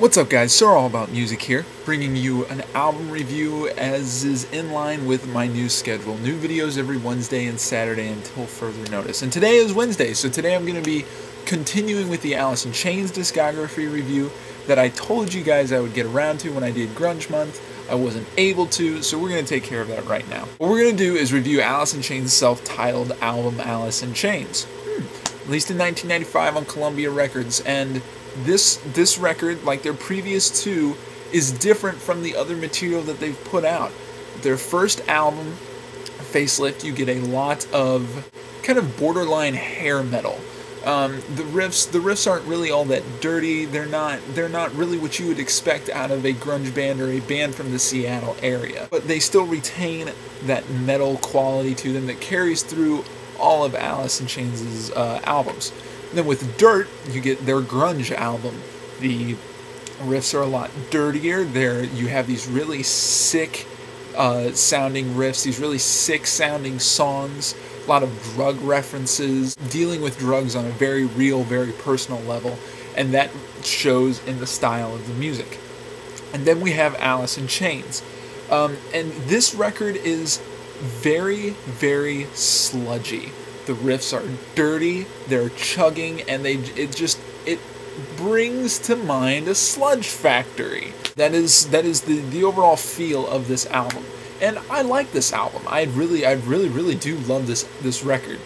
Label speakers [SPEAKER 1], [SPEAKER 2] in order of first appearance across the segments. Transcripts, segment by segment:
[SPEAKER 1] What's up guys, SirAllAboutMusic here, bringing you an album review as is in line with my new schedule. New videos every Wednesday and Saturday until further notice. And today is Wednesday, so today I'm going to be continuing with the Alice in Chains discography review that I told you guys I would get around to when I did Grunge Month. I wasn't able to, so we're going to take care of that right now. What we're going to do is review Alice in Chains' self-titled album, Alice in Chains. Released in 1995 on Columbia Records, and this record, like their previous two, is different from the other material that they've put out. Their first album, Facelift, you get a lot of kind of borderline hair metal. The riffs aren't really all that dirty. They're not really what you would expect out of a grunge band or a band from the Seattle area. But they still retain that metal quality to them that carries through all of Alice in Chains' albums. And then with Dirt, you get their grunge album. The riffs are a lot dirtier. You have these really sick sounding riffs, these really sick sounding songs, a lot of drug references, dealing with drugs on a very real, very personal level, and that shows in the style of the music. And then we have Alice in Chains. And this record is very, very sludgy. The riffs are dirty, they're chugging, and it brings to mind a sludge factory. That is the overall feel of this album. And I like this album. I really do love this record.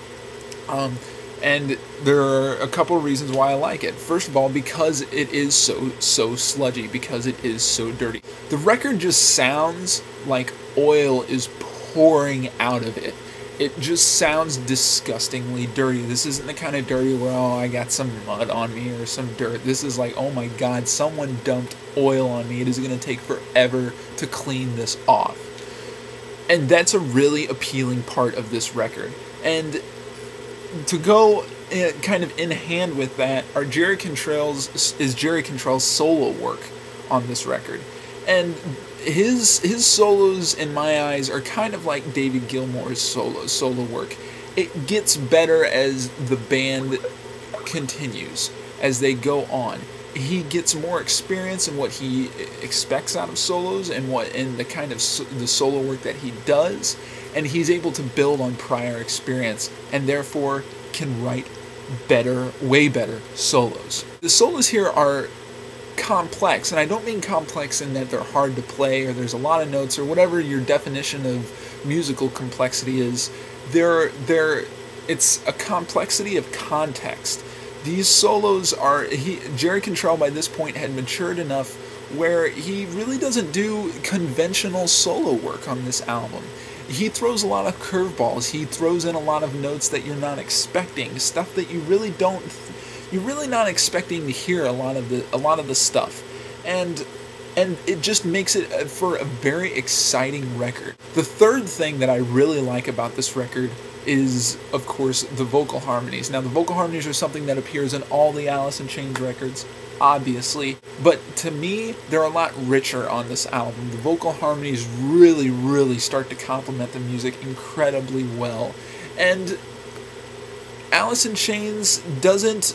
[SPEAKER 1] And there are a couple of reasons why I like it. First of all, because it is so sludgy, because it is so dirty. The record just sounds like oil is pouring out of it. It just sounds disgustingly dirty. This isn't the kind of dirty where, oh, I got some mud on me or some dirt. This is like, oh my god, someone dumped oil on me. It is going to take forever to clean this off. And that's a really appealing part of this record. And to go kind of in hand with that are Jerry Cantrell's solo work on this record. And his solos, in my eyes, are kind of like David Gilmour's solo work. It gets better as the band continues, as they go on. He gets more experience in what he expects out of solos and the kind of the solo work that he does, and he's able to build on prior experience and therefore can write better, way better solos. The solos here are complex, and I don't mean complex in that they're hard to play or there's a lot of notes or whatever your definition of musical complexity is. It's a complexity of context. These solos are, Jerry Cantrell by this point had matured enough where he really doesn't do conventional solo work on this album. He throws a lot of curveballs. He throws in a lot of notes that you're not expecting, stuff that you're really not expecting to hear a lot of the stuff, and it just makes it for a very exciting record. The third thing that I really like about this record is, of course, the vocal harmonies. Now, the vocal harmonies are something that appears in all the Alice in Chains records, obviously, but to me, they're a lot richer on this album. The vocal harmonies really start to complement the music incredibly well, and Alice in Chains doesn't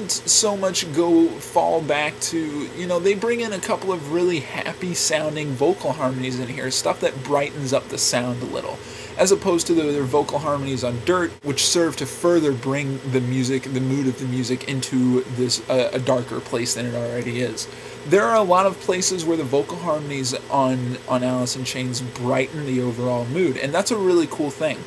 [SPEAKER 1] so much fall back to, they bring in a couple of really happy sounding vocal harmonies in here, stuff that brightens up the sound a little, as opposed to their vocal harmonies on Dirt, which serve to further bring the mood of the music into this a darker place than it already is. There are a lot of places where the vocal harmonies on Alice in Chains brighten the overall mood, and that's a really cool thing.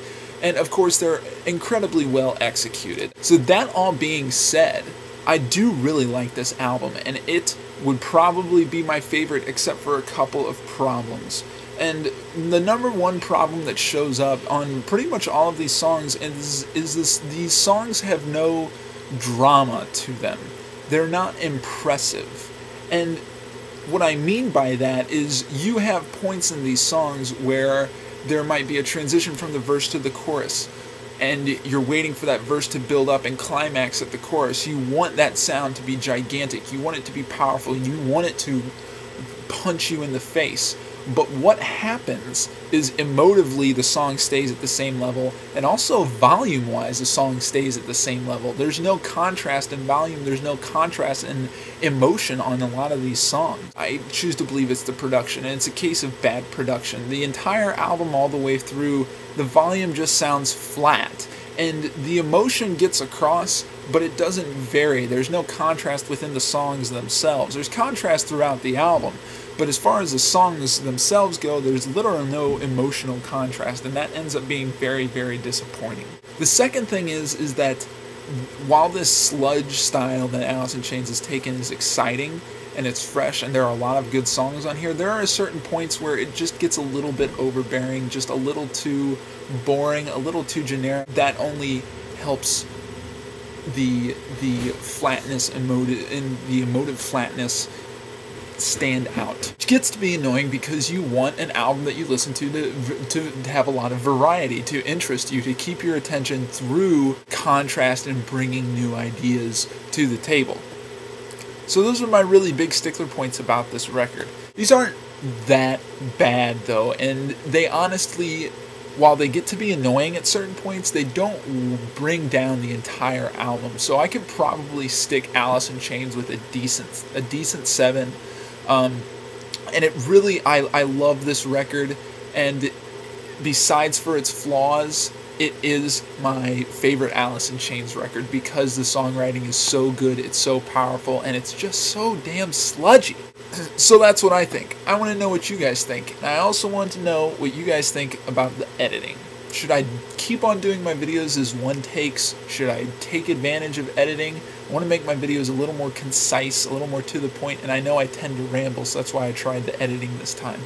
[SPEAKER 1] And of course, they're incredibly well executed. So that all being said, I do really like this album, and it would probably be my favorite except for a couple of problems. And the number one problem that shows up on pretty much all of these songs is these songs have no drama to them. They're not impressive. And what I mean by that is you have points in these songs where there might be a transition from the verse to the chorus, and you're waiting for that verse to build up and climax at the chorus. You want that sound to be gigantic. You want it to be powerful. You want it to punch you in the face. but what happens is emotively the song stays at the same level, and also volume-wise the song stays at the same level. There's no contrast in volume, there's no contrast in emotion on a lot of these songs. I choose to believe it's the production, and it's a case of bad production. The entire album all the way through, the volume just sounds flat, and the emotion gets across, but it doesn't vary. There's no contrast within the songs themselves. There's contrast throughout the album, but as far as the songs themselves go, there's little or no emotional contrast, and that ends up being very, very disappointing. The second thing is that while this sludge style that Alice in Chains has taken is exciting and it's fresh and there are a lot of good songs on here, there are certain points where it just gets a little bit overbearing, just a little too boring, a little too generic. That only helps the flatness emotive flatness stand out. It gets to be annoying because you want an album that you listen to have a lot of variety, to interest you, to keep your attention through contrast and bringing new ideas to the table. So those are my really big stickler points about this record. These aren't that bad though, and they honestly, while they get to be annoying at certain points, they don't bring down the entire album. So I could probably stick Alice in Chains with a decent 7. And it really, I love this record, and besides for its flaws, it is my favorite Alice in Chains record because the songwriting is so good, it's so powerful, and it's just so damn sludgy. So that's what I think. I want to know what you guys think. And I also want to know what you guys think about the editing. Should I keep on doing my videos as one takes? Should I take advantage of editing? I want to make my videos a little more concise, a little more to the point, and I know I tend to ramble, so that's why I tried the editing this time.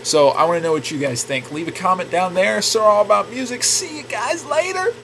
[SPEAKER 1] So I want to know what you guys think. Leave a comment down there. SirAllAboutMusic. See you guys later.